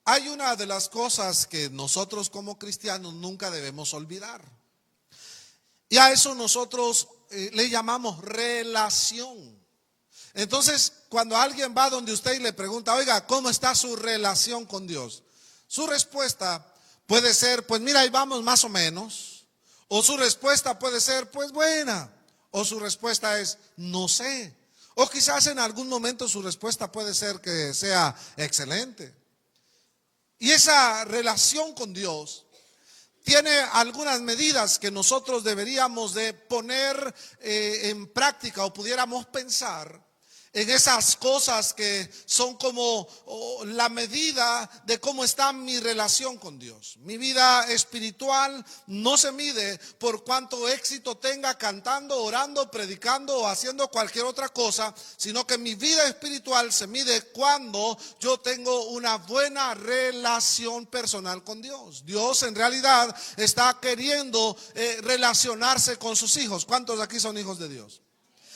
Hay una de las cosas que nosotros como cristianos nunca debemos olvidar. Y a eso nosotros le llamamos relación. Entonces, cuando alguien va donde usted y le pregunta, oiga, ¿cómo está su relación con Dios? Su respuesta puede ser, pues mira, ahí vamos más o menos. O su respuesta puede ser, pues buena. O su respuesta es, no sé. O quizás en algún momento su respuesta puede ser que sea excelente. Y esa relación con Dios tiene algunas medidas que nosotros deberíamos de poner en práctica, o pudiéramos pensar en esas cosas que son como la medida de cómo está mi relación con Dios. Mi vida espiritual no se mide por cuánto éxito tenga cantando, orando, predicando o haciendo cualquier otra cosa, sino que mi vida espiritual se mide cuando yo tengo una buena relación personal con Dios. Dios en realidad está queriendo relacionarse con sus hijos. ¿Cuántos aquí son hijos de Dios?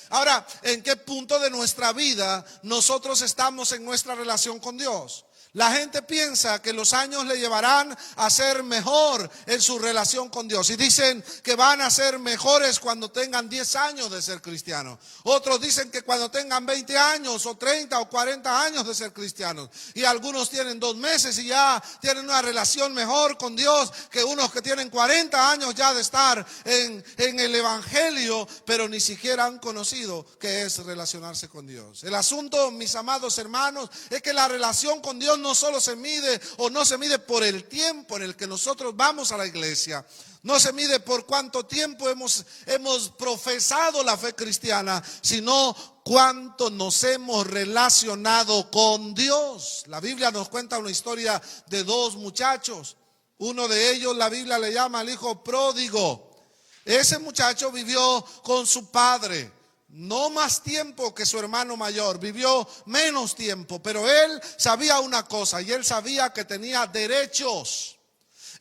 Ahora, ¿en qué punto de nuestra vida nosotros estamos en nuestra relación con Dios? La gente piensa que los años le llevarán a ser mejor en su relación con Dios. Y dicen que van a ser mejores cuando tengan 10 años de ser cristianos. Otros dicen que cuando tengan 20 años o 30 o 40 años de ser cristianos. Y algunos tienen 2 meses y ya tienen una relación mejor con Dios que unos que tienen 40 años ya de estar en el evangelio, pero ni siquiera han conocido qué es relacionarse con Dios. El asunto, mis amados hermanos, es que la relación con Dios no solo se mide o no se mide por el tiempo en el que nosotros vamos a la iglesia. No se mide por cuánto tiempo hemos profesado la fe cristiana, sino cuánto nos hemos relacionado con Dios. La Biblia nos cuenta una historia de 2 muchachos. Uno de ellos la Biblia le llama el hijo pródigo. Ese muchacho vivió con su padre no más tiempo que su hermano mayor, vivió menos tiempo, pero él sabía una cosa, y él sabía que tenía derechos.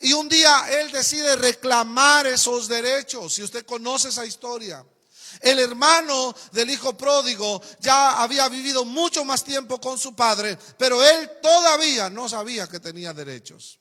Y un día él decide reclamar esos derechos. Si usted conoce esa historia, el hermano del hijo pródigo ya había vivido mucho más tiempo con su padre, pero él todavía no sabía que tenía derechos.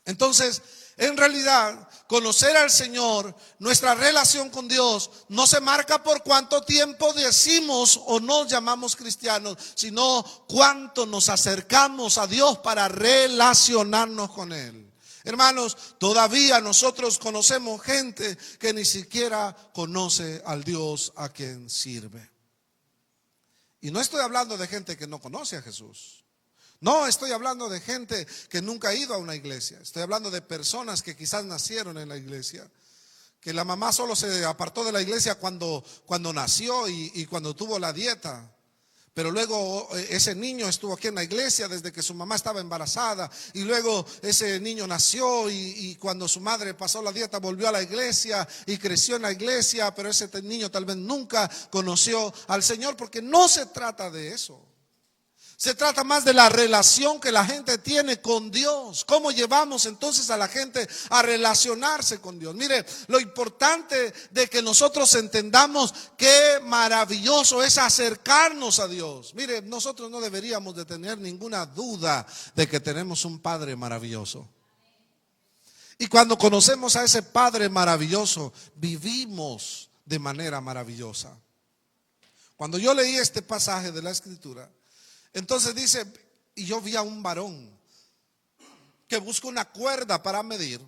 Entonces, en realidad, conocer al Señor, nuestra relación con Dios, no se marca por cuánto tiempo decimos o nos llamamos cristianos, sino cuánto nos acercamos a Dios para relacionarnos con Él. Hermanos, todavía nosotros conocemos gente que ni siquiera conoce al Dios a quien sirve. Y no estoy hablando de gente que no conoce a Jesús. No, estoy hablando de gente que nunca ha ido a una iglesia. Estoy hablando de personas que quizás nacieron en la iglesia, que la mamá solo se apartó de la iglesia cuando nació y cuando tuvo la dieta. Pero luego ese niño estuvo aquí en la iglesia desde que su mamá estaba embarazada. Y luego ese niño nació y cuando su madre pasó la dieta volvió a la iglesia y creció en la iglesia. Pero ese niño tal vez nunca conoció al Señor, porque no se trata de eso. Se trata más de la relación que la gente tiene con Dios. ¿Cómo llevamos entonces a la gente a relacionarse con Dios? Mire, lo importante de que nosotros entendamos qué maravilloso es acercarnos a Dios. Mire, nosotros no deberíamos de tener ninguna duda de que tenemos un Padre maravilloso. Y cuando conocemos a ese Padre maravilloso, vivimos de manera maravillosa. Cuando yo leí este pasaje de la Escritura, entonces dice, y yo vi a un varón que busca una cuerda para medir,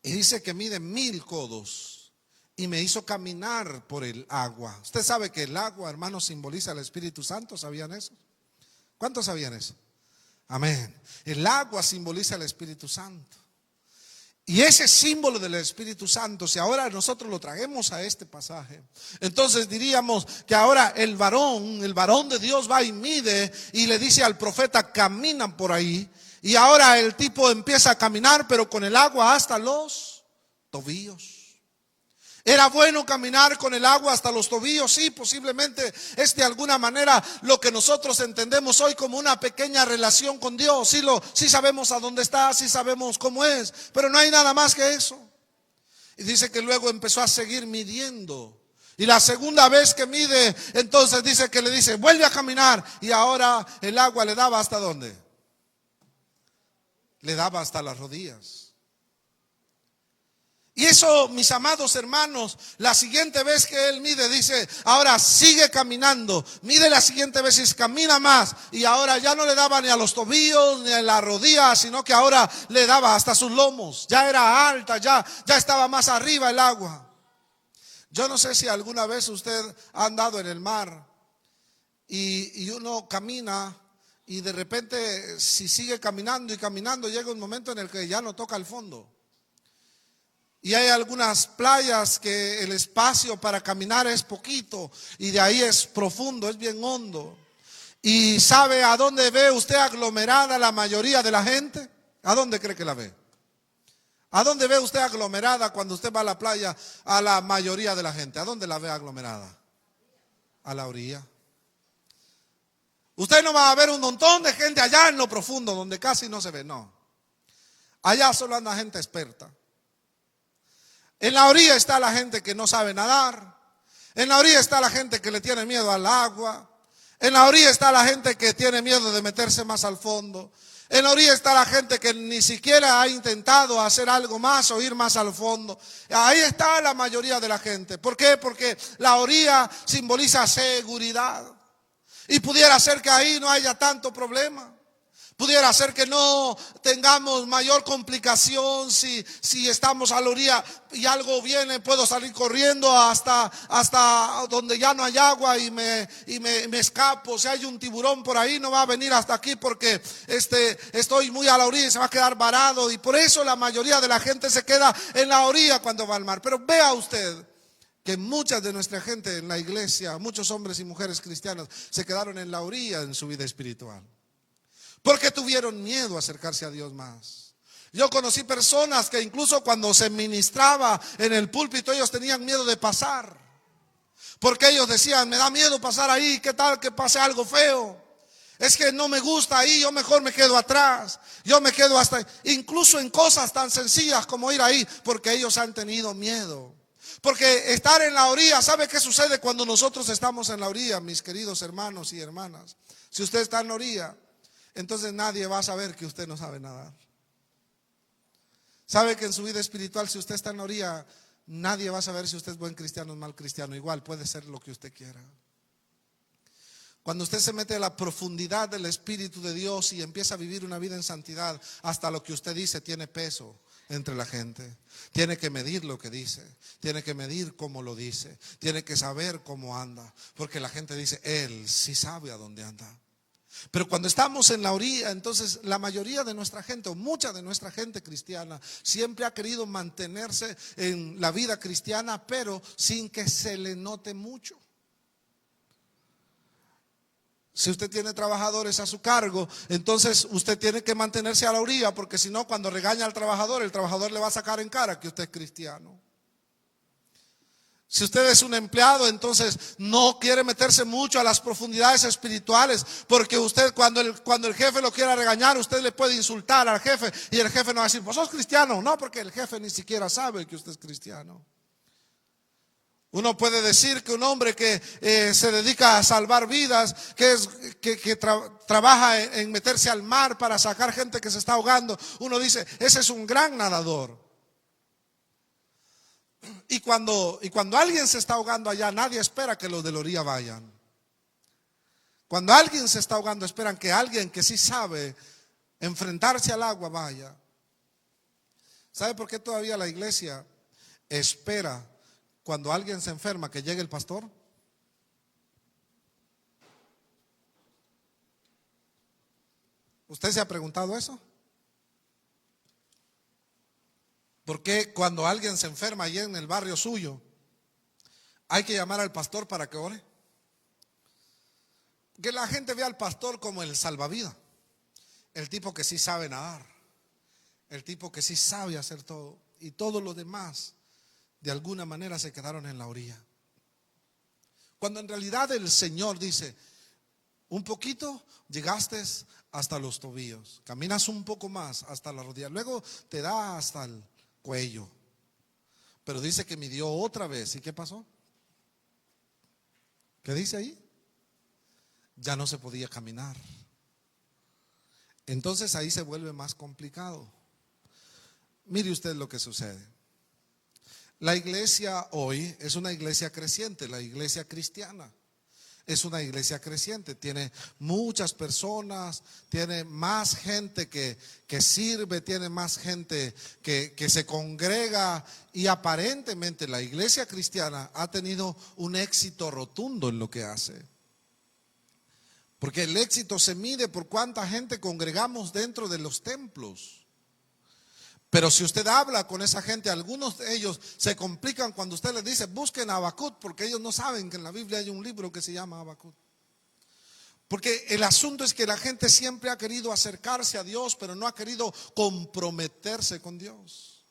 y dice que mide 1000 codos, y me hizo caminar por el agua. Usted sabe que el agua, hermano, simboliza al Espíritu Santo. ¿Sabían eso? ¿Cuántos sabían eso? Amén. El agua simboliza al Espíritu Santo. Y ese símbolo del Espíritu Santo, si ahora nosotros lo traemos a este pasaje, entonces diríamos que ahora el varón de Dios va y mide y le dice al profeta, caminan por ahí. Y ahora el tipo empieza a caminar, pero con el agua hasta los tobillos. ¿Era bueno caminar con el agua hasta los tobillos? Sí, posiblemente es de alguna manera lo que nosotros entendemos hoy como una pequeña relación con Dios. Sí sabemos a dónde está, sí sabemos cómo es, pero no hay nada más que eso. Y dice que luego empezó a seguir midiendo. Y la segunda vez que mide, entonces dice que le dice, vuelve a caminar. Y ahora el agua le daba ¿hasta dónde? le daba hasta las rodillas. Y eso, mis amados hermanos, la siguiente vez que él mide, dice, ahora sigue caminando. Mide la siguiente vez y camina más. Y ahora ya no le daba ni a los tobillos ni a las rodillas, sino que ahora le daba hasta sus lomos. Ya era alta, ya estaba más arriba el agua. Yo no sé si alguna vez usted ha andado en el mar y uno camina y de repente, si sigue caminando y caminando, llega un momento en el que ya no toca el fondo. Y hay algunas playas que el espacio para caminar es poquito y de ahí es profundo, es bien hondo. ¿Y sabe a dónde ve usted aglomerada la mayoría de la gente? ¿A dónde cree que la ve? ¿A dónde ve usted aglomerada cuando usted va a la playa a la mayoría de la gente? ¿A dónde la ve aglomerada? A la orilla. Usted no va a ver un montón de gente allá en lo profundo donde casi no se ve, no. Allá solo anda gente experta. En la orilla está la gente que no sabe nadar. En la orilla está la gente que le tiene miedo al agua. En la orilla está la gente que tiene miedo de meterse más al fondo. En la orilla está la gente que ni siquiera ha intentado hacer algo más o ir más al fondo. Ahí está la mayoría de la gente. ¿Por qué? Porque la orilla simboliza seguridad. Y pudiera ser que ahí no haya tanto problema. Pudiera ser que no tengamos mayor complicación si estamos a la orilla y algo viene, puedo salir corriendo hasta donde ya no hay agua y me escapo. Si hay un tiburón por ahí, no va a venir hasta aquí porque estoy muy a la orilla y se va a quedar varado. Y por eso la mayoría de la gente se queda en la orilla cuando va al mar. Pero vea usted que mucha de nuestra gente en la iglesia, muchos hombres y mujeres cristianos, se quedaron en la orilla en su vida espiritual. Porque tuvieron miedo a acercarse a Dios más. Yo conocí personas que incluso cuando se ministraba en el púlpito, ellos tenían miedo de pasar. Porque ellos decían, me da miedo pasar ahí, ¿qué tal que pase algo feo? Es que no me gusta ahí, yo mejor me quedo atrás. Yo me quedo hasta, incluso en cosas tan sencillas como ir ahí, porque ellos han tenido miedo. Porque estar en la orilla, ¿sabe qué sucede cuando nosotros estamos en la orilla, mis queridos hermanos y hermanas? Si usted está en la orilla, entonces nadie va a saber que usted no sabe nadar. Sabe que en su vida espiritual, si usted está en la orilla, nadie va a saber si usted es buen cristiano o mal cristiano. Igual puede ser lo que usted quiera. Cuando usted se mete a la profundidad del Espíritu de Dios y empieza a vivir una vida en santidad, hasta lo que usted dice tiene peso entre la gente. Tiene que medir lo que dice, tiene que medir cómo lo dice, tiene que saber cómo anda, porque la gente dice, él sí sabe a dónde anda. Pero cuando estamos en la orilla, entonces la mayoría de nuestra gente, o mucha de nuestra gente cristiana, siempre ha querido mantenerse en la vida cristiana, pero sin que se le note mucho. Si usted tiene trabajadores a su cargo, entonces usted tiene que mantenerse a la orilla, porque si no, cuando regaña al trabajador, el trabajador le va a sacar en cara que usted es cristiano. Si usted es un empleado, entonces no quiere meterse mucho a las profundidades espirituales, porque usted cuando el jefe lo quiera regañar, usted le puede insultar al jefe y el jefe no va a decir, pues sos cristiano. No, porque el jefe ni siquiera sabe que usted es cristiano. Uno puede decir que un hombre que se dedica a salvar vidas, que trabaja en meterse al mar para sacar gente que se está ahogando, uno dice, ese es un gran nadador. Y cuando alguien se está ahogando allá, nadie espera que los de la orilla vayan. Cuando alguien se está ahogando, esperan que alguien que sí sabe enfrentarse al agua vaya. ¿Sabe por qué todavía la iglesia espera cuando alguien se enferma que llegue el pastor? ¿Usted se ha preguntado eso? ¿Por qué cuando alguien se enferma allí en el barrio suyo hay que llamar al pastor para que ore? Que la gente ve al pastor como el salvavidas, el tipo que sí sabe nadar, el tipo que sí sabe hacer todo, y todos los demás de alguna manera se quedaron en la orilla. Cuando en realidad el Señor dice, un poquito llegaste hasta los tobillos, caminas un poco más hasta la rodilla, luego te da hasta el cuello. Pero dice que midió otra vez. ¿Y qué pasó? ¿Qué dice ahí? Ya no se podía caminar. Entonces ahí se vuelve más complicado. Mire usted lo que sucede. La iglesia hoy es una iglesia creciente, la iglesia cristiana. Es una iglesia creciente, tiene muchas personas, tiene más gente que sirve, tiene más gente que se congrega, y aparentemente la iglesia cristiana ha tenido un éxito rotundo en lo que hace. Porque el éxito se mide por cuánta gente congregamos dentro de los templos. Pero si usted habla con esa gente, algunos de ellos se complican cuando usted les dice busquen a Habacuc, porque ellos no saben que en la Biblia hay un libro que se llama Habacuc. Porque el asunto es que la gente siempre ha querido acercarse a Dios, pero no ha querido comprometerse con Dios.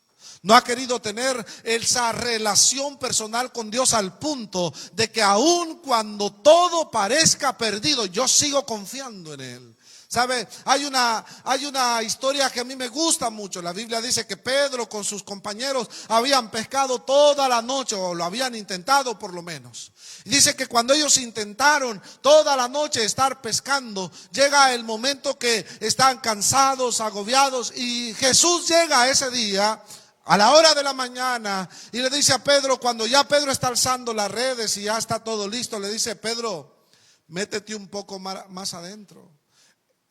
No ha querido tener esa relación personal con Dios al punto de que aun cuando todo parezca perdido, yo sigo confiando en Él. ¿Sabe? Hay una historia que a mí me gusta mucho. La Biblia dice que Pedro con sus compañeros habían pescado toda la noche, o lo habían intentado por lo menos. Y dice que cuando ellos intentaron toda la noche estar pescando, llega el momento que están cansados, agobiados, y Jesús llega ese día a la hora de la mañana y le dice a Pedro, cuando ya Pedro está alzando las redes y ya está todo listo, le dice: Pedro, métete un poco más adentro.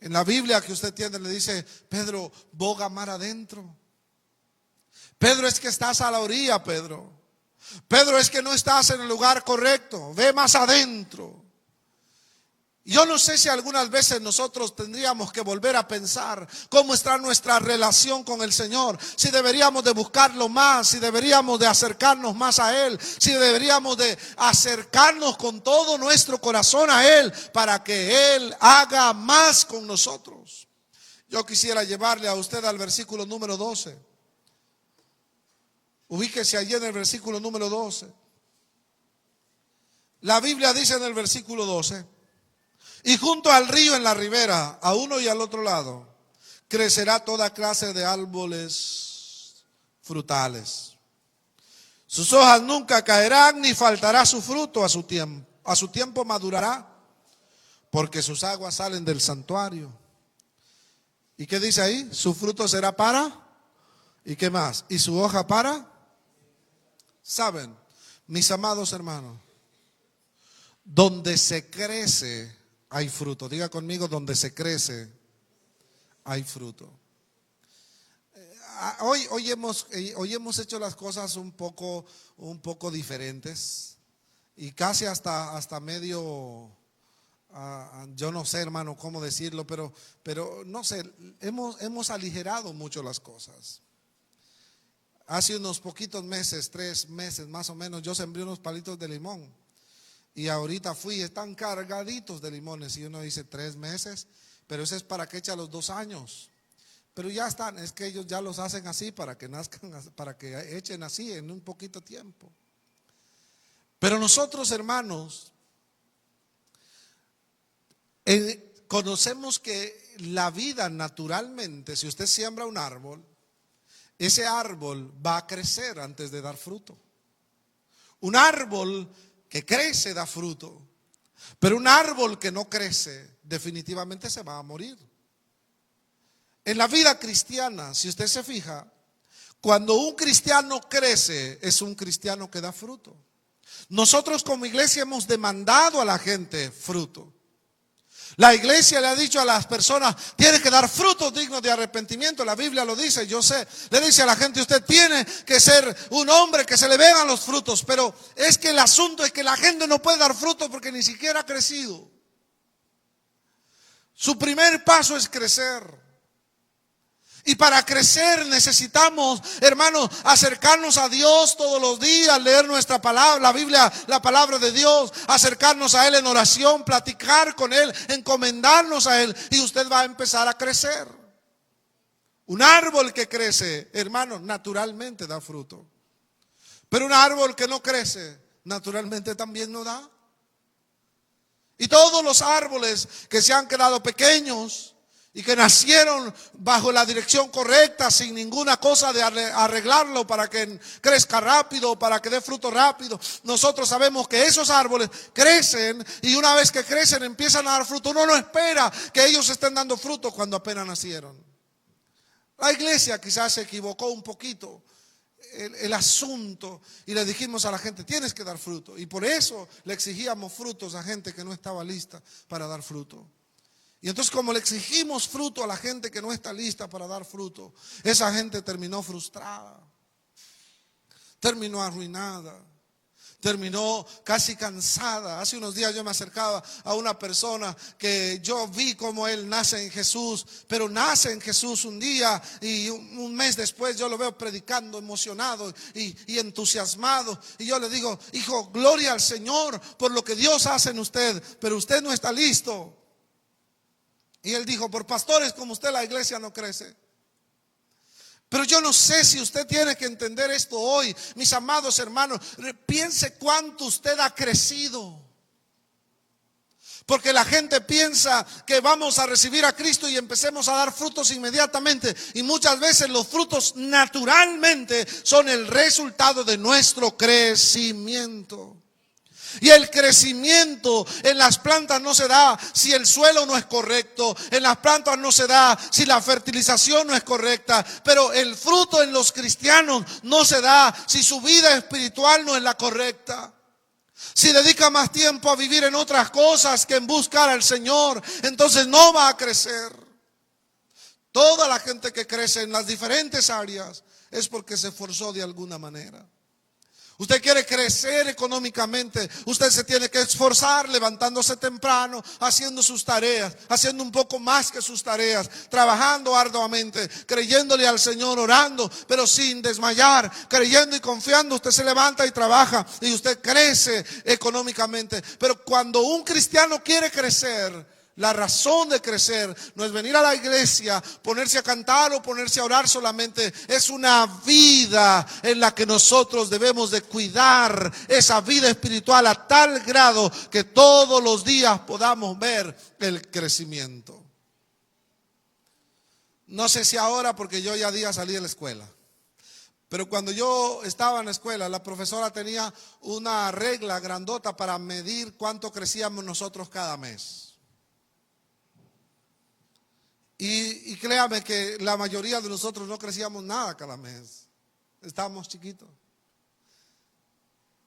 En la Biblia que usted tiene le dice: Pedro, boga mar adentro. Pedro, es que estás a la orilla, Pedro. Pedro, es que no estás en el lugar correcto. Ve más adentro. Yo no sé si algunas veces nosotros tendríamos que volver a pensar cómo está nuestra relación con el Señor. Si deberíamos de buscarlo más, si deberíamos de acercarnos más a Él, si deberíamos de acercarnos con todo nuestro corazón a Él para que Él haga más con nosotros. Yo quisiera llevarle a usted al versículo número 12. Ubíquese allí en el versículo número 12. La Biblia dice en el versículo 12: y junto al río en la ribera, a uno y al otro lado, crecerá toda clase de árboles frutales. Sus hojas nunca caerán, ni faltará su fruto a su tiempo. A su tiempo madurará, porque sus aguas salen del santuario. ¿Y qué dice ahí? Su fruto será para, ¿y qué más? Y su hoja para. ¿Saben, mis amados hermanos? Donde se crece hay fruto. Diga conmigo: donde se crece hay fruto. Hoy hemos hecho las cosas un poco diferentes, y casi hasta medio, yo no sé, hermano, cómo decirlo, pero no sé, hemos aligerado mucho las cosas. Hace unos poquitos meses, 3 meses más o menos, yo sembré unos palitos de limón. Y ahorita están cargaditos de limones. Y uno dice 3 meses, pero eso es para que eche a los 2 años. Pero ya están, es que ellos ya los hacen así para que nazcan, para que echen así en un poquito tiempo. Pero nosotros, hermanos, conocemos que la vida naturalmente, si usted siembra un árbol, ese árbol va a crecer antes de dar fruto. Un árbol que crece da fruto, pero un árbol que no crece definitivamente se va a morir. En la vida cristiana, si usted se fija, cuando un cristiano crece, es un cristiano que da fruto. Nosotros como iglesia hemos demandado a la gente fruto. La iglesia le ha dicho a las personas: tiene que dar frutos dignos de arrepentimiento. La Biblia lo dice, yo sé. Le dice a la gente: usted tiene que ser un hombre que se le vean los frutos. Pero es que el asunto es que la gente no puede dar frutos porque ni siquiera ha crecido. Su primer paso es crecer. Y para crecer necesitamos, hermanos, acercarnos a Dios todos los días, leer nuestra palabra, la Biblia, la palabra de Dios, acercarnos a Él en oración, platicar con Él, encomendarnos a Él, y usted va a empezar a crecer. Un árbol que crece, hermanos, naturalmente da fruto. Pero un árbol que no crece, naturalmente también no da. Y todos los árboles que se han quedado pequeños, y que nacieron bajo la dirección correcta, sin ninguna cosa de arreglarlo para que crezca rápido, para que dé fruto rápido. Nosotros sabemos que esos árboles crecen y una vez que crecen empiezan a dar fruto. Uno no espera que ellos estén dando fruto cuando apenas nacieron. La iglesia quizás se equivocó un poquito el asunto y le dijimos a la gente: tienes que dar fruto, y por eso le exigíamos frutos a gente que no estaba lista para dar fruto. Y entonces, como le exigimos fruto a la gente que no está lista para dar fruto, esa gente terminó frustrada, terminó arruinada, terminó casi cansada. Hace unos días yo me acercaba a una persona que yo vi como él nace en Jesús, pero nace en Jesús un día y un mes después yo lo veo predicando emocionado y entusiasmado. Y yo le digo: hijo, gloria al Señor por lo que Dios hace en usted, pero usted no está listo. Y él dijo: por pastores como usted la iglesia no crece. Pero yo no sé si usted tiene que entender esto hoy, mis amados hermanos. Piense cuánto usted ha crecido. Porque la gente piensa que vamos a recibir a Cristo y empecemos a dar frutos inmediatamente. Y muchas veces los frutos naturalmente son el resultado de nuestro crecimiento. Y el crecimiento en las plantas no se da si el suelo no es correcto. En las plantas no se da si la fertilización no es correcta. Pero el fruto en los cristianos no se da si su vida espiritual no es la correcta. Si dedica más tiempo a vivir en otras cosas que en buscar al Señor, entonces no va a crecer. Toda la gente que crece en las diferentes áreas es porque se esforzó de alguna manera. Usted quiere crecer económicamente, usted se tiene que esforzar levantándose temprano, haciendo sus tareas, haciendo un poco más que sus tareas, trabajando arduamente, creyéndole al Señor, orando, pero sin desmayar, creyendo y confiando. Usted se levanta y trabaja y usted crece económicamente. Pero cuando un cristiano quiere crecer, la razón de crecer no es venir a la iglesia, ponerse a cantar o ponerse a orar solamente. Es una vida en la que nosotros debemos de cuidar esa vida espiritual a tal grado que todos los días podamos ver el crecimiento. No sé si ahora, porque yo ya día salí de la escuela, pero cuando yo estaba en la escuela, la profesora tenía una regla grandota para medir cuánto crecíamos nosotros cada mes. Y créame que la mayoría de nosotros no crecíamos nada cada mes. Estábamos chiquitos.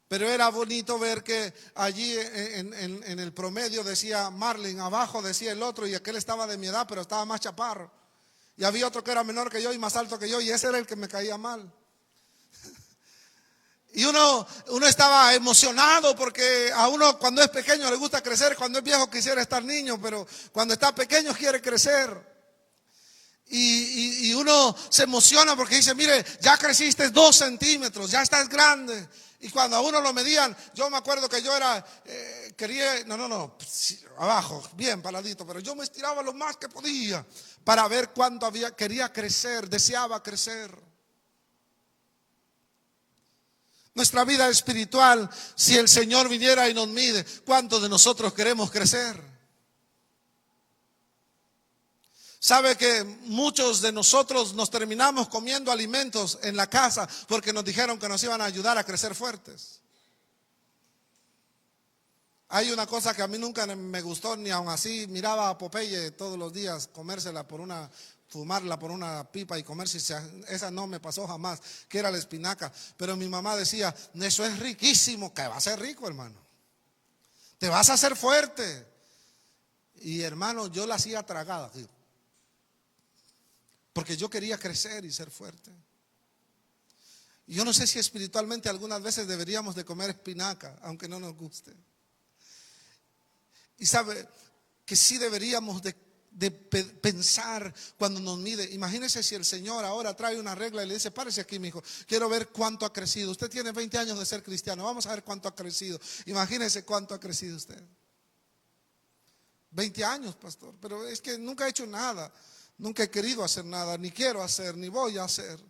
Pero era bonito ver que allí en el promedio decía Marlin, abajo decía el otro, y aquel estaba de mi edad, pero estaba más chaparro. Y había otro que era menor que yo y más alto que yo, y ese era el que me caía mal. Y uno estaba emocionado porque a uno cuando es pequeño le gusta crecer, cuando es viejo quisiera estar niño, pero cuando está pequeño quiere crecer. Y uno se emociona porque dice: mire, ya creciste 2 centímetros, ya estás grande. Y cuando a uno lo medían, yo me acuerdo que yo era, abajo, bien paladito, pero yo me estiraba lo más que podía para ver cuánto quería crecer, deseaba crecer. Nuestra vida espiritual, si el Señor viniera y nos mide, ¿cuántos de nosotros queremos crecer? Sabe que muchos de nosotros nos terminamos comiendo alimentos en la casa porque nos dijeron que nos iban a ayudar a crecer fuertes. Hay una cosa que a mí nunca me gustó, ni aun así miraba a Popeye todos los días comérsela fumarla por una pipa y comerse, esa no me pasó jamás, que era la espinaca. Pero mi mamá decía: eso es riquísimo. Que va a ser rico, hermano, te vas a hacer fuerte. Y hermano, yo la hacía tragada, porque yo quería crecer y ser fuerte. Y yo no sé si espiritualmente algunas veces deberíamos de comer espinaca, aunque no nos guste. Y sabe que sí deberíamos de pensar cuando nos mide. Imagínese si el Señor ahora trae una regla y le dice: párese aquí, mi hijo, quiero ver cuánto ha crecido. Usted tiene 20 años de ser cristiano, vamos a ver cuánto ha crecido. Imagínese cuánto ha crecido usted. 20 años, pastor, pero es que nunca he hecho nada. Nunca he querido hacer nada, ni quiero hacer, ni voy a hacer.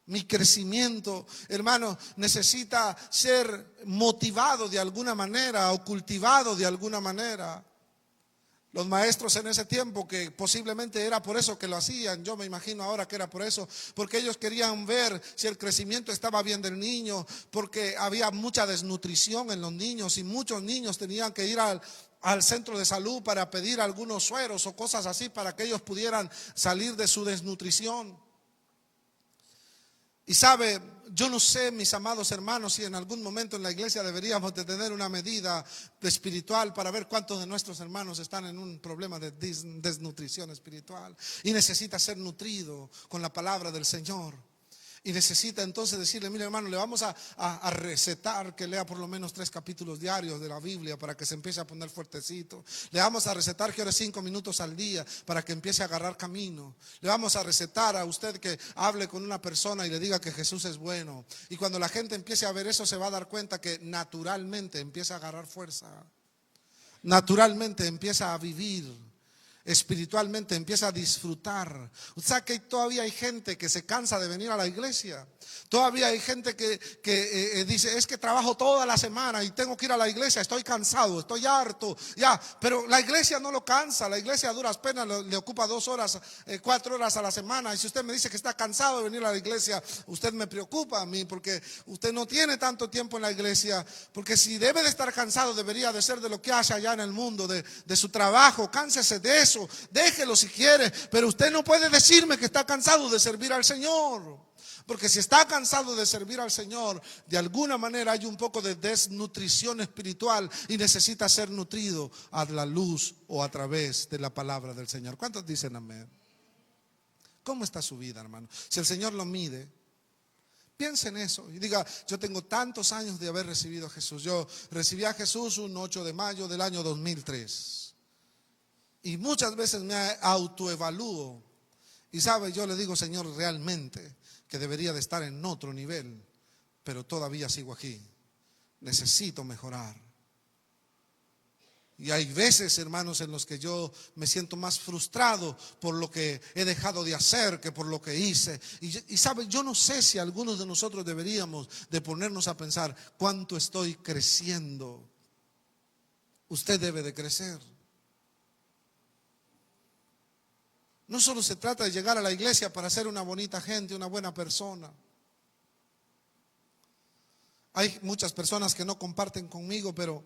Mi crecimiento, hermano, necesita ser motivado de alguna manera o cultivado de alguna manera. Los maestros en ese tiempo, que posiblemente era por eso que lo hacían, yo me imagino ahora que era por eso, porque ellos querían ver si el crecimiento estaba bien del niño, porque había mucha desnutrición en los niños y muchos niños tenían que ir al centro de salud para pedir algunos sueros o cosas así para que ellos pudieran salir de su desnutrición. Y sabe, yo no sé, mis amados hermanos, si en algún momento en la iglesia deberíamos de tener una medida espiritual para ver cuántos de nuestros hermanos están en un problema de desnutrición espiritual y necesita ser nutrido con la palabra del Señor. Y necesita entonces decirle: mire, hermano, le vamos a recetar que lea por lo menos 3 capítulos diarios de la Biblia para que se empiece a poner fuertecito. Le vamos a recetar que ore 5 minutos al día para que empiece a agarrar camino. Le vamos a recetar a usted que hable con una persona y le diga que Jesús es bueno. Y cuando la gente empiece a ver eso, se va a dar cuenta que naturalmente empieza a agarrar fuerza. Naturalmente empieza a vivir. Espiritualmente empieza a disfrutar. O sea que todavía hay gente que se cansa de venir a la iglesia. Todavía hay gente que dice: es que trabajo toda la semana y tengo que ir a la iglesia, estoy cansado, estoy harto, ya. Pero la iglesia no lo cansa. La iglesia a duras penas le ocupa 2 horas, 4 horas a la semana. Y si usted me dice que está cansado de venir a la iglesia, usted me preocupa a mí, porque usted no tiene tanto tiempo en la iglesia. Porque si debe de estar cansado, debería de ser de lo que hace allá en el mundo, de su trabajo. Cánsese de eso, déjelo si quiere, pero usted no puede decirme que está cansado de servir al Señor. Porque si está cansado de servir al Señor, de alguna manera hay un poco de desnutrición espiritual y necesita ser nutrido a la luz o a través de la palabra del Señor. ¿Cuántos dicen amén? ¿Cómo está su vida, hermano? Si el Señor lo mide, piense en eso y diga: yo tengo tantos años de haber recibido a Jesús. Yo recibí a Jesús un 8 de mayo del año 2003. Y muchas veces me autoevalúo. Y sabe, yo le digo: Señor, realmente que debería de estar en otro nivel, pero todavía sigo aquí. Necesito mejorar. Y hay veces, hermanos, en los que yo me siento más frustrado por lo que he dejado de hacer que por lo que hice. Y sabe, yo no sé si algunos de nosotros deberíamos de ponernos a pensar: ¿cuánto estoy creciendo? Usted debe de crecer. No solo se trata de llegar a la iglesia para ser una bonita gente, una buena persona. Hay muchas personas que no comparten conmigo, pero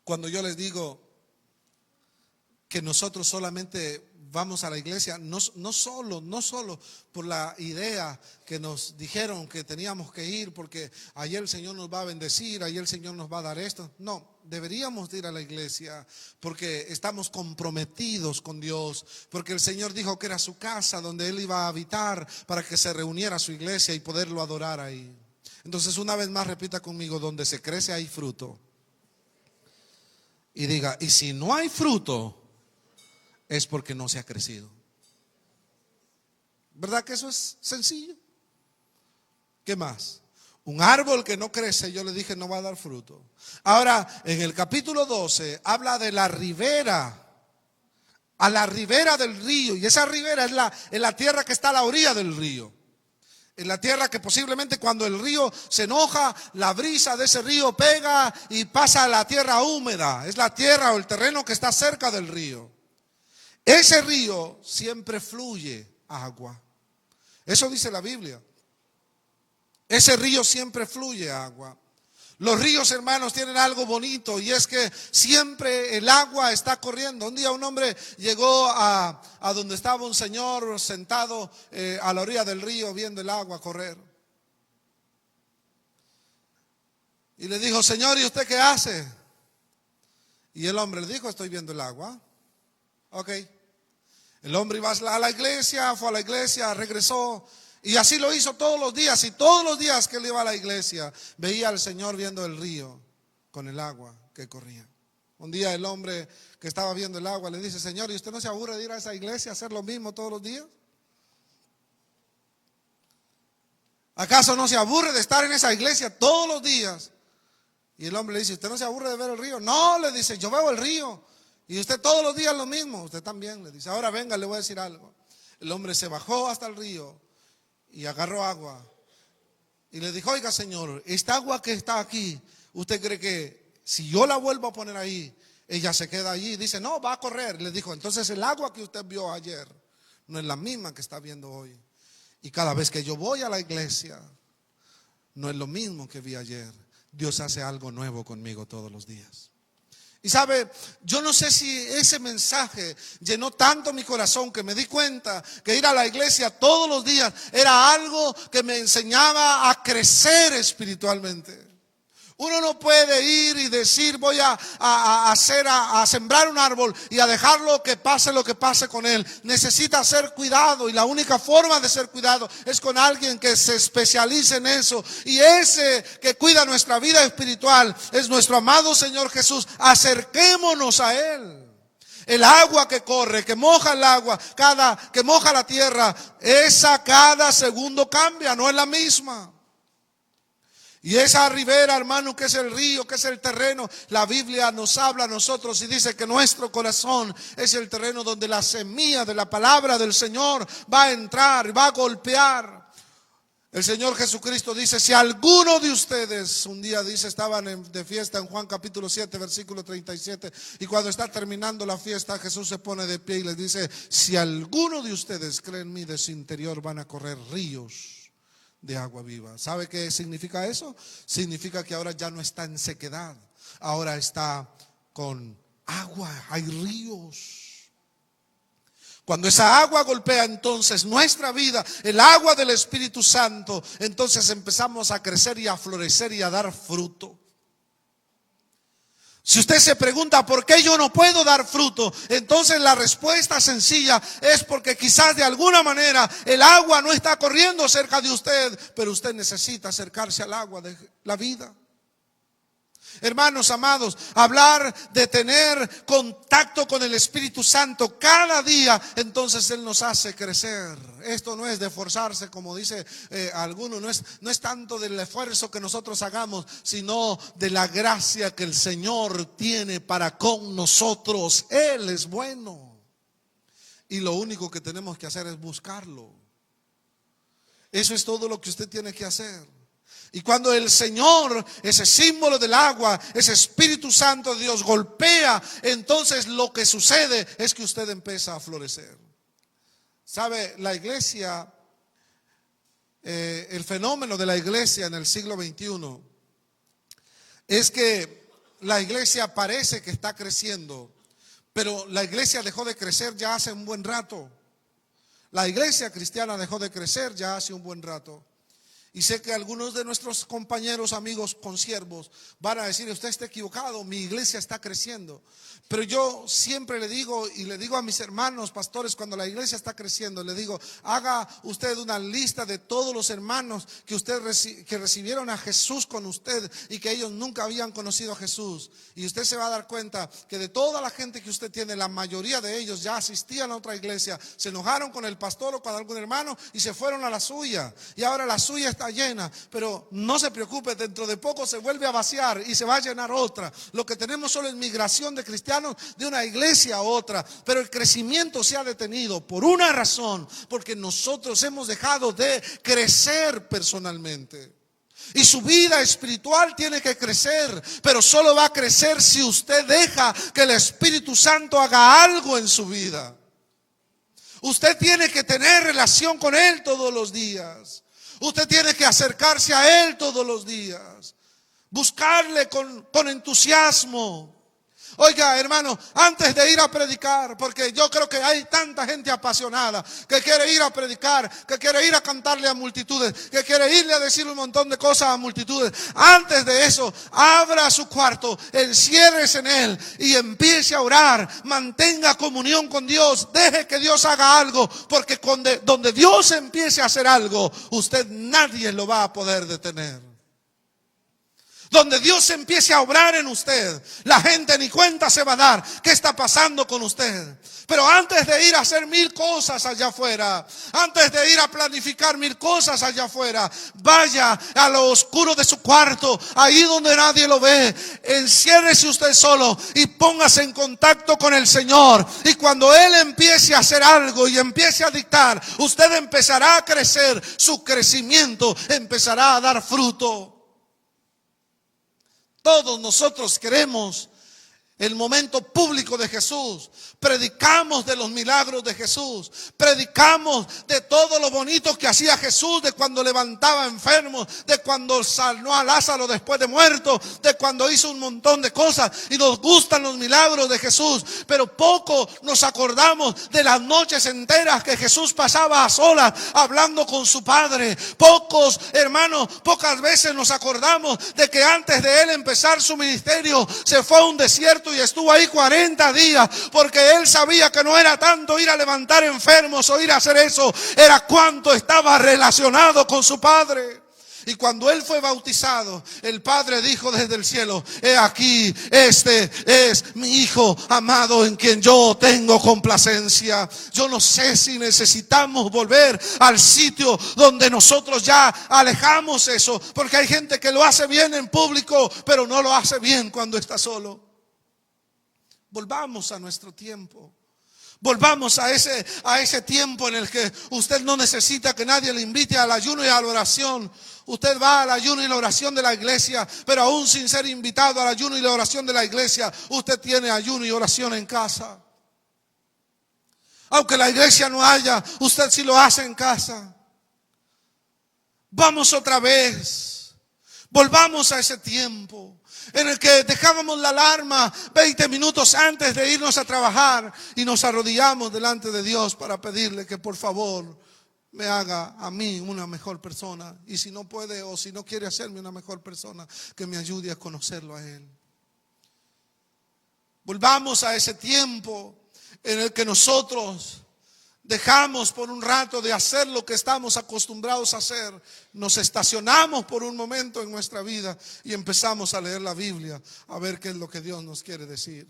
cuando yo les digo que nosotros solamente vamos a la iglesia, no solo por la idea que nos dijeron que teníamos que ir porque ayer el Señor nos va a bendecir, ayer el Señor nos va a dar esto. No, deberíamos de ir a la iglesia porque estamos comprometidos con Dios, porque el Señor dijo que era su casa donde Él iba a habitar para que se reuniera su iglesia y poderlo adorar ahí. Entonces, una vez más repita conmigo: donde se crece hay fruto. Y diga: y si no hay fruto, es porque no se ha crecido. ¿Verdad que eso es sencillo? ¿Qué más? Un árbol que no crece, yo le dije, no va a dar fruto. Ahora, en el capítulo 12 habla de la ribera, a la ribera del río. Y esa ribera es la tierra que está a la orilla del río. En la tierra que posiblemente cuando el río se enoja, la brisa de ese río pega y pasa a la tierra húmeda. Es la tierra o el terreno que está cerca del río. Ese río siempre fluye agua. Eso dice la Biblia. Ese río siempre fluye agua. Los ríos, hermanos, tienen algo bonito, y es que siempre el agua está corriendo. Un día un hombre llegó a donde estaba un señor sentado a la orilla del río viendo el agua correr. Y le dijo: Señor, ¿y usted qué hace? Y el hombre le dijo: estoy viendo el agua. Ok. El hombre iba a la iglesia, fue a la iglesia, regresó. Y así lo hizo todos los días. Y todos los días que él iba a la iglesia, veía al Señor viendo el río con el agua que corría. Un día el hombre que estaba viendo el agua le dice: Señor, ¿y usted no se aburre de ir a esa iglesia a hacer lo mismo todos los días? ¿Acaso no se aburre de estar en esa iglesia todos los días? Y el hombre le dice: ¿usted no se aburre de ver el río? No, le dice, yo veo el río. Y usted todos los días lo mismo. Usted también, le dice. Ahora venga, le voy a decir algo. El hombre se bajó hasta el río y agarró agua. Y le dijo: oiga, Señor, esta agua que está aquí, ¿usted cree que Si yo la vuelvo a poner ahí, ella se queda allí y dice, no, va a correr. Le dijo, entonces el agua que usted vio ayer no es la misma que está viendo hoy. Y cada vez que yo voy a la iglesia, no es lo mismo que vi ayer. Dios hace algo nuevo conmigo todos los días. Y sabe, yo no sé si ese mensaje llenó tanto mi corazón que me di cuenta que ir a la iglesia todos los días era algo que me enseñaba a crecer espiritualmente. Uno no puede ir y decir voy a sembrar un árbol y a dejarlo que pase lo que pase con él. Necesita ser cuidado, y la única forma de ser cuidado es con alguien que se especialice en eso. Y ese que cuida nuestra vida espiritual es nuestro amado Señor Jesús. Acerquémonos a Él. El agua que corre, que moja el agua, que moja la tierra, esa cada segundo cambia, no es la misma. Y esa ribera, hermano, que es el río, que es el terreno, la Biblia nos habla a nosotros y dice que nuestro corazón es el terreno donde la semilla de la palabra del Señor va a entrar y va a golpear. El Señor Jesucristo dice, si alguno de ustedes, un día dice, estaban de fiesta en Juan capítulo 7, versículo 37, y cuando está terminando la fiesta, Jesús se pone de pie y les dice, si alguno de ustedes cree en mí, de su interior van a correr ríos de agua viva. ¿Sabe qué significa eso? Significa que ahora ya no está en sequedad, ahora está con agua, hay ríos. Cuando esa agua golpea entonces nuestra vida, el agua del Espíritu Santo, entonces empezamos a crecer y a florecer y a dar fruto. Si usted se pregunta por qué yo no puedo dar fruto, entonces la respuesta sencilla es porque quizás de alguna manera el agua no está corriendo cerca de usted, pero usted necesita acercarse al agua de la vida. Hermanos amados, hablar de tener contacto con el Espíritu Santo cada día, entonces Él nos hace crecer. Esto no es de forzarse, como dice alguno, no es tanto del esfuerzo que nosotros hagamos, sino de la gracia que el Señor tiene para con nosotros. Él es bueno y lo único que tenemos que hacer es buscarlo. Eso es todo lo que usted tiene que hacer. Y cuando el Señor, ese símbolo del agua, ese Espíritu Santo de Dios golpea, entonces lo que sucede es que usted empieza a florecer. ¿Sabe? La iglesia, el fenómeno de la iglesia en el siglo XXI es que la iglesia parece que está creciendo, pero la iglesia dejó de crecer ya hace un buen rato. La iglesia cristiana dejó de crecer ya hace un buen rato. Y sé que algunos de nuestros compañeros, amigos, consiervos van a decir, usted está equivocado, mi iglesia está creciendo. Pero yo siempre le digo, y le digo a mis hermanos pastores, cuando la iglesia está creciendo, le digo, haga usted una lista de todos los hermanos que recibieron a Jesús con usted y que ellos nunca habían conocido a Jesús. Y usted se va a dar cuenta que de toda la gente que usted tiene, la mayoría de ellos ya asistían a otra iglesia, se enojaron con el pastor o con algún hermano y se fueron a la suya. Y ahora la suya está llena, pero no se preocupe, dentro de poco se vuelve a vaciar y se va a llenar otra. Lo que tenemos solo es migración de cristianos de una iglesia a otra, pero el crecimiento se ha detenido por una razón, porque nosotros hemos dejado de crecer personalmente. Y su vida espiritual tiene que crecer, pero solo va a crecer si usted deja que el Espíritu Santo haga algo en su vida. Usted tiene que tener relación con Él todos los días. Usted tiene que acercarse a Él todos los días, buscarle con entusiasmo. Oiga, hermano, antes de ir a predicar, porque yo creo que hay tanta gente apasionada que quiere ir a predicar, que quiere ir a cantarle a multitudes, que quiere irle a decir un montón de cosas a multitudes. Antes de eso, abra su cuarto, enciérrese en él y empiece a orar. Mantenga comunión con Dios, deje que Dios haga algo, porque donde Dios empiece a hacer algo, usted nadie lo va a poder detener. Donde Dios empiece a obrar en usted, la gente ni cuenta se va a dar qué está pasando con usted. Pero antes de ir a hacer 1000 cosas allá afuera, antes de ir a planificar 1000 cosas allá afuera, vaya a lo oscuro de su cuarto, ahí donde nadie lo ve, enciérrese usted solo y póngase en contacto con el Señor. Y cuando Él empiece a hacer algo y empiece a dictar, usted empezará a crecer, su crecimiento empezará a dar fruto. Todos nosotros queremos el momento público de Jesús. Predicamos de los milagros de Jesús. Predicamos de todo lo bonito que hacía Jesús, de cuando levantaba enfermos, de cuando sanó a Lázaro después de muerto, de cuando hizo un montón de cosas. Y nos gustan los milagros de Jesús, pero poco nos acordamos de las noches enteras que Jesús pasaba a solas hablando con su Padre. Pocos, hermanos, pocas veces nos acordamos de que antes de él empezar su ministerio se fue a un desierto y estuvo ahí 40 días, porque él sabía que no era tanto ir a levantar enfermos o ir a hacer eso, era cuánto estaba relacionado con su Padre. Y cuando él fue bautizado, el Padre dijo desde el cielo: he aquí, este es mi Hijo amado en quien yo tengo complacencia. Yo no sé si necesitamos volver al sitio donde nosotros ya alejamos eso, porque hay gente que lo hace bien en público, pero no lo hace bien cuando está solo. Volvamos a nuestro tiempo. Volvamos a ese tiempo en el que usted no necesita que nadie le invite al ayuno y a la oración. Usted va al ayuno y la oración de la iglesia, pero aún sin ser invitado al ayuno y la oración de la iglesia, usted tiene ayuno y oración en casa. Aunque la iglesia no haya, usted sí lo hace en casa. Vamos otra vez. Volvamos a ese tiempo en el que dejábamos la alarma 20 minutos antes de irnos a trabajar y nos arrodillamos delante de Dios para pedirle que por favor me haga a mí una mejor persona. Y si no puede o si no quiere hacerme una mejor persona, que me ayude a conocerlo a Él. Volvamos a ese tiempo en el que nosotros dejamos por un rato de hacer lo que estamos acostumbrados a hacer. Nos estacionamos por un momento en nuestra vida y empezamos a leer la Biblia, a ver qué es lo que Dios nos quiere decir.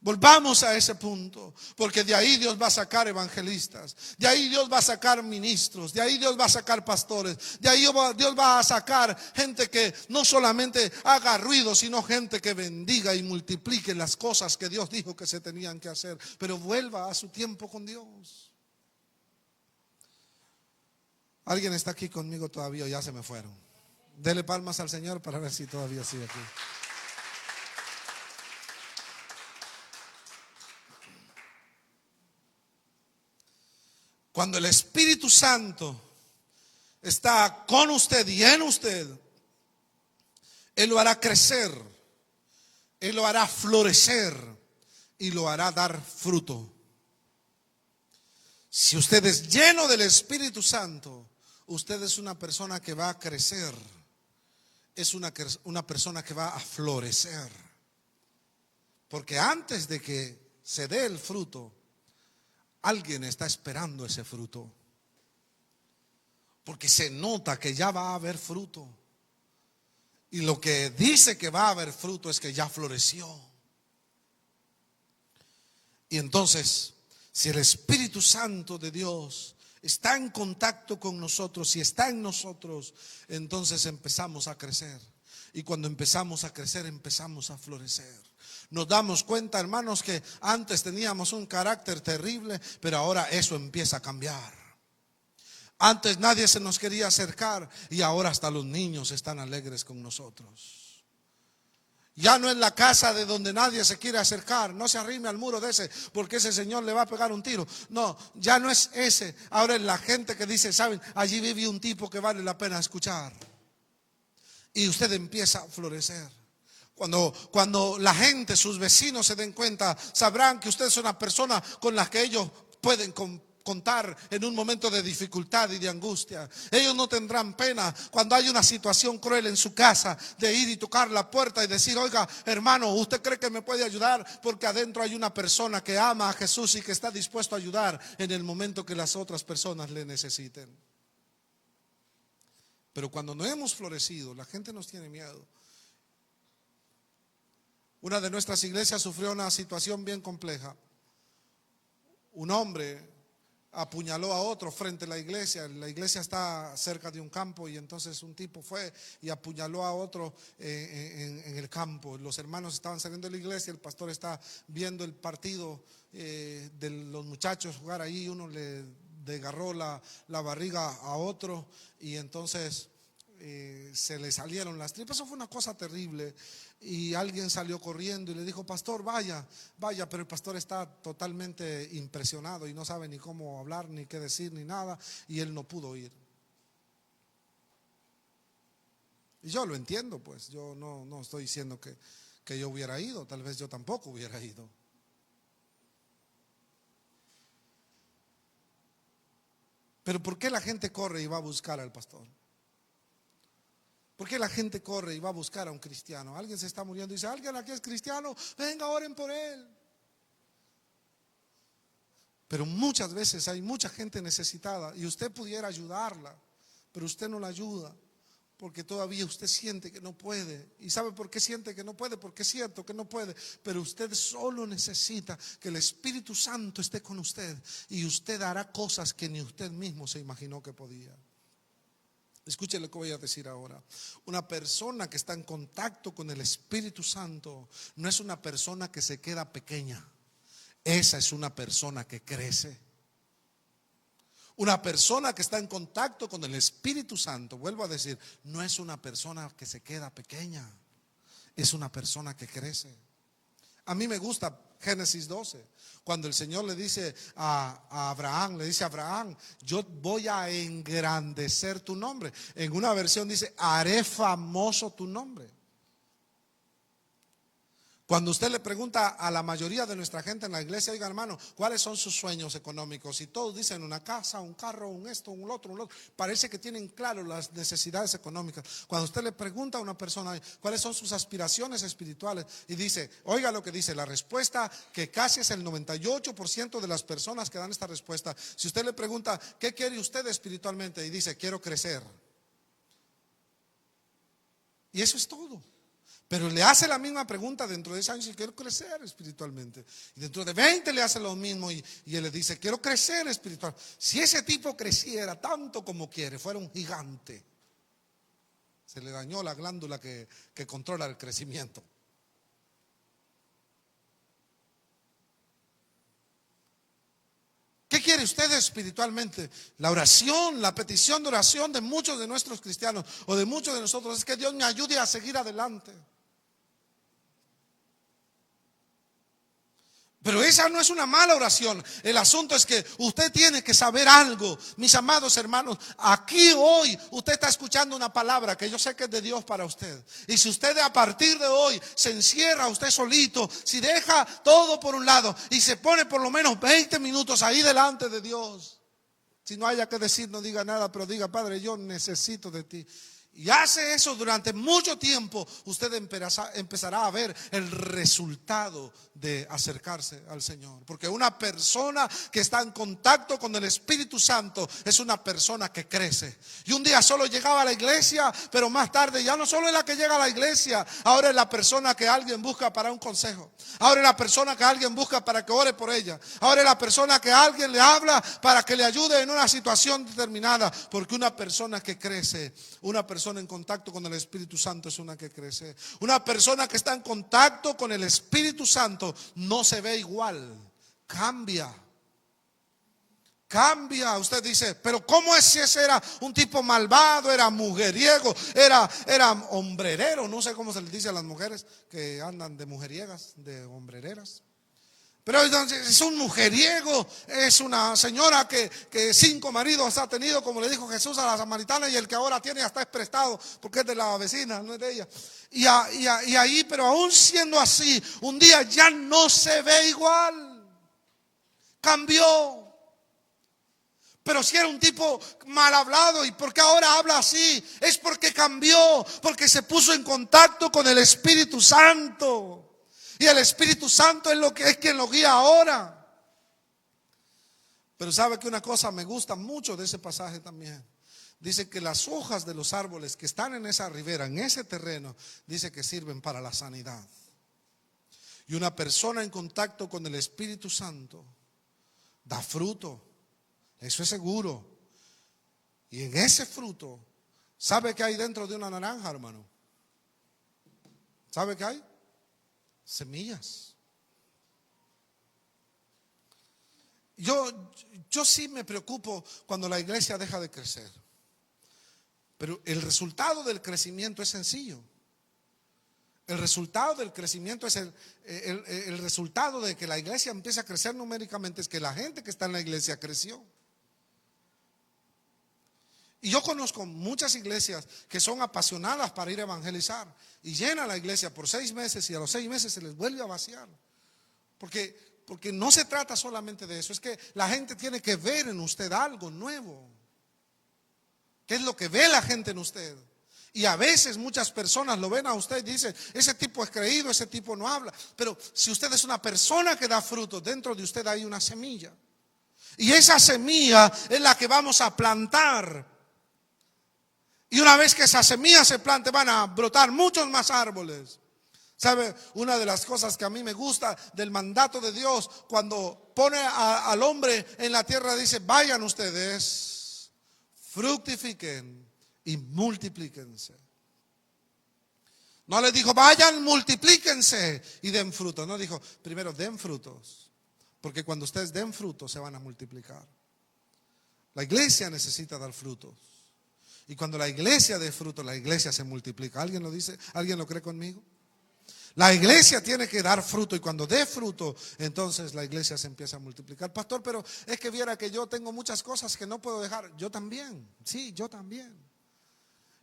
Volvamos a ese punto, porque de ahí Dios va a sacar evangelistas, de ahí Dios va a sacar ministros, de ahí Dios va a sacar pastores, de ahí Dios va a sacar gente que no solamente haga ruido, sino gente que bendiga y multiplique las cosas que Dios dijo que se tenían que hacer. Pero vuelva a su tiempo con Dios. ¿Alguien está aquí conmigo todavía o ya se me fueron? Dele palmas al Señor para ver si todavía sigue aquí. Cuando el Espíritu Santo está con usted y en usted, Él lo hará crecer, Él lo hará florecer y lo hará dar fruto. Si usted es lleno del Espíritu Santo, usted es una persona que va a crecer, es una persona que va a florecer. Porque antes de que se dé el fruto, alguien está esperando ese fruto. Porque se nota que ya va a haber fruto. Y lo que dice que va a haber fruto es que ya floreció. Y entonces, si el Espíritu Santo de Dios está en contacto con nosotros y está en nosotros, entonces empezamos a crecer. Y cuando empezamos a crecer, empezamos a florecer. Nos damos cuenta, hermanos, que antes teníamos un carácter terrible, pero ahora eso empieza a cambiar. Antes nadie se nos quería acercar y ahora hasta los niños están alegres con nosotros. Ya no es la casa de donde nadie se quiere acercar. No se arrime al muro de ese, porque ese señor le va a pegar un tiro. No, ya no es ese. Ahora es la gente que dice: saben, allí vive un tipo que vale la pena escuchar. Y usted empieza a florecer. Cuando la gente, sus vecinos se den cuenta, sabrán que usted es una persona con la que ellos pueden contar en un momento de dificultad y de angustia. Ellos no tendrán pena cuando hay una situación cruel en su casa de ir y tocar la puerta y decir: oiga, hermano, ¿usted cree que me puede ayudar? Porque adentro hay una persona que ama a Jesús y que está dispuesto a ayudar en el momento que las otras personas le necesiten. Pero cuando no hemos florecido, la gente nos tiene miedo. Una de nuestras iglesias sufrió una situación bien compleja. Un hombre apuñaló a otro frente a la iglesia. La iglesia está cerca de un campo y entonces un tipo fue y apuñaló a otro en el campo. Los hermanos estaban saliendo de la iglesia, el pastor está viendo el partido de los muchachos jugar ahí. Uno le desgarró la barriga a otro y entonces se le salieron las tripas. Eso fue una cosa terrible. Y alguien salió corriendo y le dijo: pastor, vaya, vaya. Pero el pastor está totalmente impresionado y no sabe ni cómo hablar, ni qué decir, ni nada. Y él no pudo ir. Y yo lo entiendo, pues. Yo no estoy diciendo que yo hubiera ido. Tal vez yo tampoco hubiera ido. Pero ¿por qué la gente corre y va a buscar al pastor? ¿Por qué la gente corre y va a buscar a un cristiano? Alguien se está muriendo y dice: alguien aquí es cristiano, venga, oren por él. Pero muchas veces hay mucha gente necesitada y usted pudiera ayudarla, pero usted no la ayuda porque todavía usted siente que no puede. ¿Y sabe por qué siente que no puede? Porque es cierto que no puede, pero usted solo necesita que el Espíritu Santo esté con usted y usted hará cosas que ni usted mismo se imaginó que podía. Escuche lo que voy a decir ahora. Una persona que está en contacto con el Espíritu Santo no es una persona que se queda pequeña. Esa es una persona que crece. Una persona que está en contacto con el Espíritu Santo, vuelvo a decir, no es una persona que se queda pequeña. Es una persona que crece. A mí me gusta Génesis 12, cuando el Señor le dice a Abraham, le dice a Abraham: yo voy a engrandecer tu nombre. En una versión dice: haré famoso tu nombre. Cuando usted le pregunta a la mayoría de nuestra gente en la iglesia: oiga, hermano, ¿cuáles son sus sueños económicos? Y todos dicen una casa, un carro, un esto, un otro, un otro. Parece que tienen claro las necesidades económicas. Cuando usted le pregunta a una persona cuáles son sus aspiraciones espirituales, y dice, oiga lo que dice, la respuesta que casi es el 98% de las personas que dan esta respuesta. Si usted le pregunta: ¿qué quiere usted espiritualmente? Y dice: quiero crecer. Y eso es todo. Pero le hace la misma pregunta dentro de 10 años y quiero crecer espiritualmente. Y dentro de 20 le hace lo mismo y él le dice: quiero crecer espiritual. Si ese tipo creciera tanto como quiere, fuera un gigante. Se le dañó la glándula que controla el crecimiento. ¿Qué quiere usted espiritualmente? La oración, la petición de oración de muchos de nuestros cristianos o de muchos de nosotros es que Dios me ayude a seguir adelante. Pero esa no es una mala oración. El asunto es que usted tiene que saber algo. Mis amados hermanos, aquí hoy usted está escuchando una palabra que yo sé que es de Dios para usted. Y si usted a partir de hoy se encierra usted solito, si deja todo por un lado y se pone por lo menos 20 minutos ahí delante de Dios, si no haya que decir, no diga nada, pero diga: Padre, yo necesito de ti. Y hace eso durante mucho tiempo, usted empezará a ver el resultado de acercarse al Señor. Porque una persona que está en contacto con el Espíritu Santo es una persona que crece. Y un día solo llegaba a la iglesia, pero más tarde ya no solo es la que llega a la iglesia, ahora es la persona que alguien busca para un consejo. Ahora es la persona que alguien busca para que ore por ella. Ahora es la persona que alguien le habla para que le ayude en una situación determinada. Porque una persona que crece, una persona en contacto con el Espíritu Santo es una que crece. Una persona que está en contacto con el Espíritu Santo no se ve igual, cambia. Cambia. Usted dice: pero ¿cómo es si ese era un tipo malvado, era mujeriego, era hombrerero? No sé cómo se les dice a las mujeres que andan de mujeriegas, de hombrereras. Pero es un mujeriego, es una señora que 5 maridos ha tenido, como le dijo Jesús a la samaritana, y el que ahora tiene hasta es prestado porque es de la vecina, no es de ella. Y ahí, pero aún siendo así, un día ya no se ve igual, cambió. Pero si era un tipo mal hablado, ¿y por qué ahora habla así? Es porque cambió, porque se puso en contacto con el Espíritu Santo. Y el Espíritu Santo es quien lo guía ahora. Pero sabe que una cosa me gusta mucho de ese pasaje también. Dice que las hojas de los árboles que están en esa ribera, en ese terreno, dice que sirven para la sanidad. Y una persona en contacto con el Espíritu Santo da fruto. Eso es seguro. Y en ese fruto, ¿sabe qué hay dentro de una naranja, hermano? ¿Sabe qué hay? Semillas. Yo sí me preocupo cuando la iglesia deja de crecer. Pero el resultado del crecimiento es sencillo. El resultado del crecimiento es el resultado de que la iglesia empiece a crecer numéricamente, es que la gente que está en la iglesia creció. Y yo conozco muchas iglesias que son apasionadas para ir a evangelizar y llenan la iglesia por 6 meses y a los 6 meses se les vuelve a vaciar. Porque no se trata solamente de eso, es que la gente tiene que ver en usted algo nuevo. ¿Qué es lo que ve la gente en usted? Y a veces muchas personas lo ven a usted y dicen, ese tipo es creído, ese tipo no habla. Pero si usted es una persona que da fruto, dentro de usted hay una semilla. Y esa semilla es la que vamos a plantar. Y una vez que esa semilla se plante, van a brotar muchos más árboles. ¿Sabe? Una de las cosas que a mí me gusta del mandato de Dios, cuando pone al hombre en la tierra, dice, vayan ustedes, fructifiquen y multiplíquense. No le dijo, vayan, multiplíquense y den frutos. No, dijo, primero den frutos. Porque cuando ustedes den frutos, se van a multiplicar. La iglesia necesita dar frutos. Y cuando la iglesia dé fruto, la iglesia se multiplica. ¿Alguien lo dice? ¿Alguien lo cree conmigo? La iglesia tiene que dar fruto y cuando dé fruto, entonces la iglesia se empieza a multiplicar. Pastor, pero es que viera que yo tengo muchas cosas que no puedo dejar. Yo también, sí, yo también.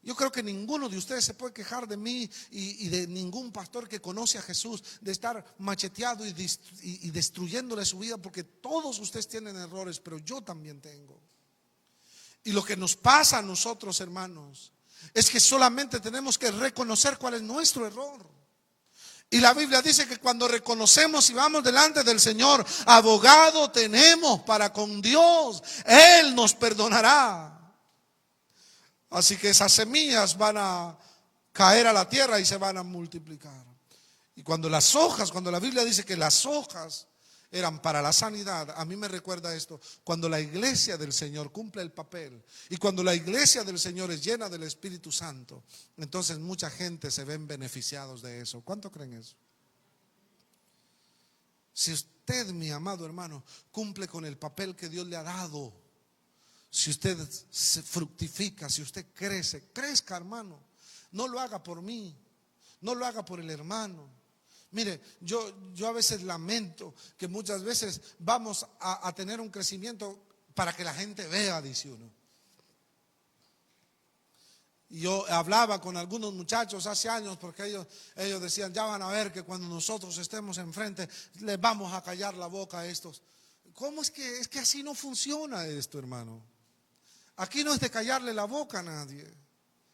Yo creo que ninguno de ustedes se puede quejar de mí y de ningún pastor que conoce a Jesús de estar macheteado y destruyéndole su vida, porque todos ustedes tienen errores, pero yo también tengo. Y lo que nos pasa a nosotros, hermanos, es que solamente tenemos que reconocer cuál es nuestro error. Y la Biblia dice que cuando reconocemos y vamos delante del Señor, abogado tenemos para con Dios, Él nos perdonará. Así que esas semillas van a caer a la tierra y se van a multiplicar. Y cuando la Biblia dice que las hojas eran para la sanidad, a mí me recuerda esto, cuando la iglesia del Señor cumple el papel y cuando la iglesia del Señor es llena del Espíritu Santo, entonces mucha gente se ven beneficiados de eso. ¿Cuánto creen eso? Si usted, mi amado hermano, cumple con el papel que Dios le ha dado, si usted se fructifica, si usted crezca, hermano, no lo haga por mí, no lo haga por el hermano. Mire, yo a veces lamento que muchas veces vamos a tener un crecimiento para que la gente vea, dice uno. Y yo hablaba con algunos muchachos hace años porque ellos decían, ya van a ver que cuando nosotros estemos enfrente les vamos a callar la boca a estos. ¿Cómo es que así no funciona esto, hermano? Aquí no es de callarle la boca a nadie.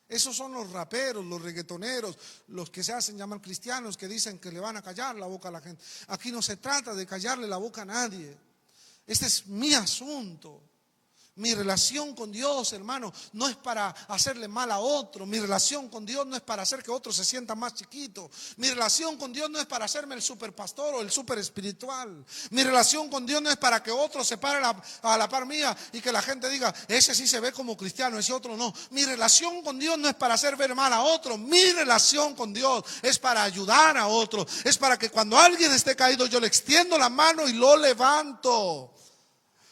Esos son los raperos, los reggaetoneros, los que se hacen llamar cristianos, que dicen que le van a callar la boca a la gente. Aquí no se trata de callarle la boca a nadie. Este es mi asunto. Mi relación con Dios, hermano, no es para hacerle mal a otro. Mi relación con Dios no es para hacer que otro se sienta más chiquito. Mi relación con Dios no es para hacerme el super pastor o el super espiritual. Mi relación con Dios no es para que otro se pare a la par mía y que la gente diga, ese sí se ve como cristiano, ese otro no. Mi relación con Dios no es para hacer ver mal a otro. Mi relación con Dios es para ayudar a otro. Es para que cuando alguien esté caído yo le extiendo la mano y lo levanto.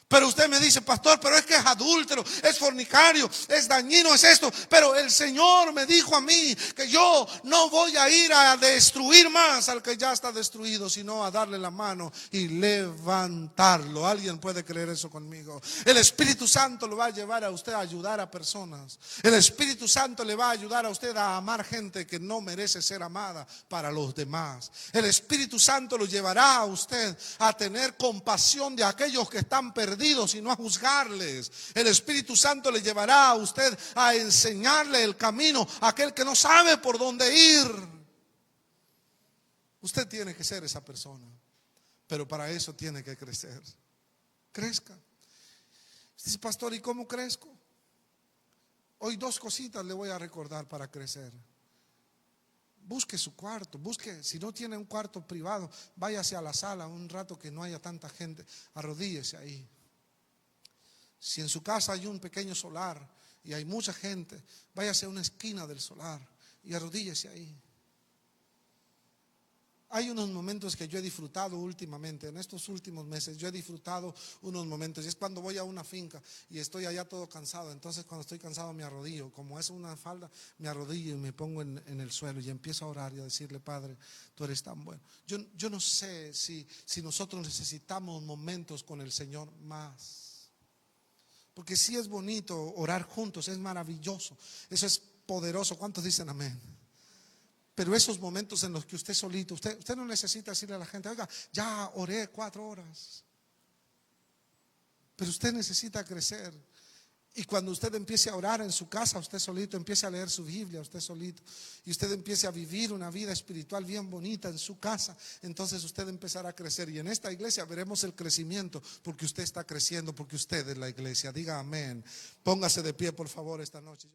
Pero usted me dice, pastor, pero es que es adúltero, es fornicario, es dañino, es esto. Pero el Señor me dijo a mí que yo no voy a ir a destruir más al que ya está destruido, sino a darle la mano y levantarlo. ¿Alguien puede creer eso conmigo? El Espíritu Santo lo va a llevar a usted a ayudar a personas. El Espíritu Santo le va a ayudar a usted a amar gente que no merece ser amada para los demás. El Espíritu Santo lo llevará a usted a tener compasión de aquellos que están perdidos y no a juzgarles. El Espíritu Santo le llevará a usted a enseñarle el camino a aquel que no sabe por dónde ir. Usted tiene que ser esa persona, pero para eso tiene que crecer. Crezca. Dice, pastor, ¿y cómo crezco? Hoy 2 cositas le voy a recordar para crecer. Busque su cuarto, si no tiene un cuarto privado, váyase a la sala un rato que no haya tanta gente, arrodíllese ahí. Si en su casa hay un pequeño solar y hay mucha gente, váyase a una esquina del solar y arrodíllese ahí. Hay unos momentos que yo he disfrutado últimamente, en estos últimos meses, yo he disfrutado unos momentos. Y es cuando voy a una finca y estoy allá todo cansado. Entonces cuando estoy cansado me arrodillo, como es una falda, me arrodillo y me pongo en el suelo y empiezo a orar y a decirle: Padre, tú eres tan bueno. Yo no sé si nosotros necesitamos momentos con el Señor más. Porque sí es bonito orar juntos, es maravilloso, eso es poderoso. ¿Cuántos dicen amén? Pero esos momentos en los que usted solito, usted no necesita decirle a la gente: oiga, ya oré 4 horas. Pero usted necesita crecer. Y cuando usted empiece a orar en su casa, usted solito, empiece a leer su Biblia, usted solito, y usted empiece a vivir una vida espiritual bien bonita en su casa, entonces usted empezará a crecer. Y en esta iglesia veremos el crecimiento, porque usted está creciendo, porque usted es la iglesia. Diga amén. Póngase de pie, por favor, esta noche.